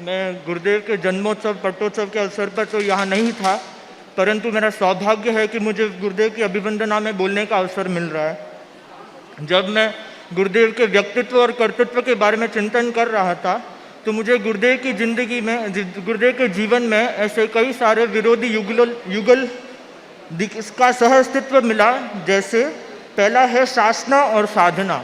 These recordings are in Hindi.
मैं गुरुदेव के जन्मोत्सव पट्टोत्सव के अवसर पर तो यहाँ नहीं था, परंतु मेरा सौभाग्य है कि मुझे गुरुदेव की अभिवंदना में बोलने का अवसर मिल रहा है। जब मैं गुरुदेव के व्यक्तित्व और कर्तृत्व के बारे में चिंतन कर रहा था तो मुझे गुरुदेव की जिंदगी में, गुरुदेव के जीवन में ऐसे कई सारे विरोधी युगल इसका सह अस्तित्व मिला। जैसे पहला है शासना और साधना।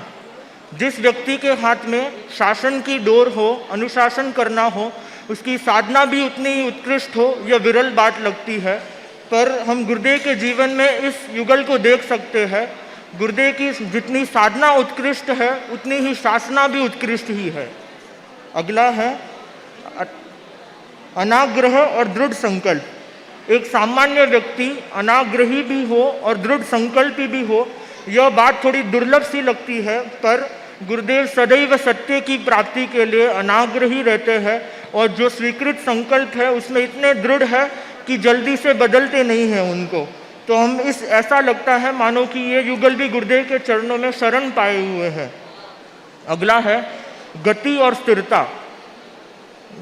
जिस व्यक्ति के हाथ में शासन की डोर हो, अनुशासन करना हो, उसकी साधना भी उतनी ही उत्कृष्ट हो, यह विरल बात लगती है। पर हम गुरुदेव के जीवन में इस युगल को देख सकते हैं। गुरुदेव की जितनी साधना उत्कृष्ट है उतनी ही शासना भी उत्कृष्ट ही है। अगला है अनाग्रह और दृढ़ संकल्प। एक सामान्य व्यक्ति अनाग्रही भी हो और दृढ़ संकल्पी भी हो, यह बात थोड़ी दुर्लभ सी लगती है, पर गुरुदेव सदैव सत्य की प्राप्ति के लिए अनाग्रही रहते हैं और जो स्वीकृत संकल्प है उसमें इतने दृढ़ है कि जल्दी से बदलते नहीं हैं उनको। तो हम ऐसा लगता है मानो कि ये युगल भी गुरुदेव के चरणों में शरण पाए हुए हैं। अगला है गति और स्थिरता।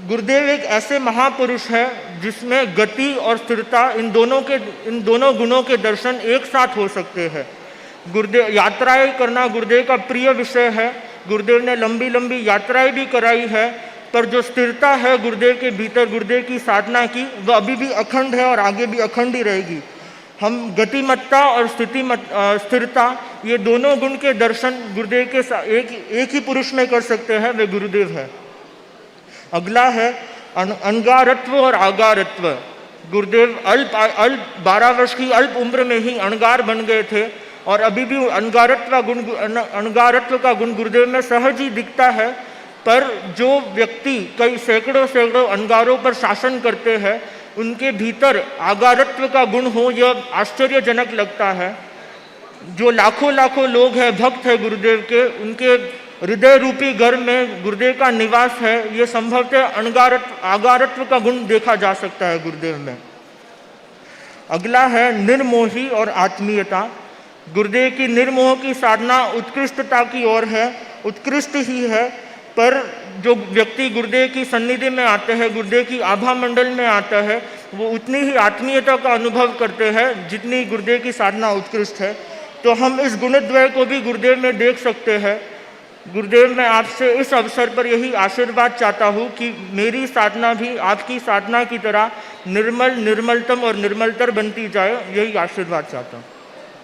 गुरुदेव एक ऐसे महापुरुष है जिसमें गति और स्थिरता इन दोनों गुणों के दर्शन एक साथ हो सकते हैं। गुरुदेव यात्राएं करना गुरुदेव का प्रिय विषय है। गुरुदेव ने लंबी लंबी यात्राएं भी कराई है, पर जो स्थिरता है गुरुदेव के भीतर, गुरुदेव की साधना की, वह अभी भी अखंड है और आगे भी अखंड ही रहेगी। हम गतिमत्ता और स्थिरता, ये दोनों गुण के दर्शन गुरुदेव के एक ही पुरुष में कर सकते हैं, वे गुरुदेव है। अगला है अणगारत्व और आगारत्व। गुरुदेव अल्प 12 वर्ष की अल्प उम्र में ही अणगार बन गए थे और अभी भी अणगारत्व का गुण गुरुदेव में सहज ही दिखता है। पर जो व्यक्ति कई सैकड़ों अणगारों पर शासन करते हैं, उनके भीतर आगारत्व का गुण हो, यह आश्चर्यजनक लगता है। जो लाखों लोग हैं, भक्त है गुरुदेव के, उनके हृदय रूपी घर में गुरुदेव का निवास है, ये संभवतः आगारत्व का गुण देखा जा सकता है गुरुदेव में। अगला है निर्मोही और आत्मीयता। गुरुदेव की निर्मोह की साधना उत्कृष्टता की ओर है, उत्कृष्ट ही है। पर जो व्यक्ति गुरुदेव की सन्निधि में आते हैं, गुरुदेव की आभा मंडल में आता है, वो उतनी ही आत्मीयता का अनुभव करते हैं जितनी गुरुदेव की साधना उत्कृष्ट है। तो हम इस गुणद्वय को भी गुरुदेव में देख सकते हैं। गुरुदेव, मैं आपसे इस अवसर पर यही आशीर्वाद चाहता हूँ कि मेरी साधना भी आपकी साधना की तरह निर्मल, निर्मलतम और निर्मलतर बनती जाए, यही आशीर्वाद चाहता हूँ।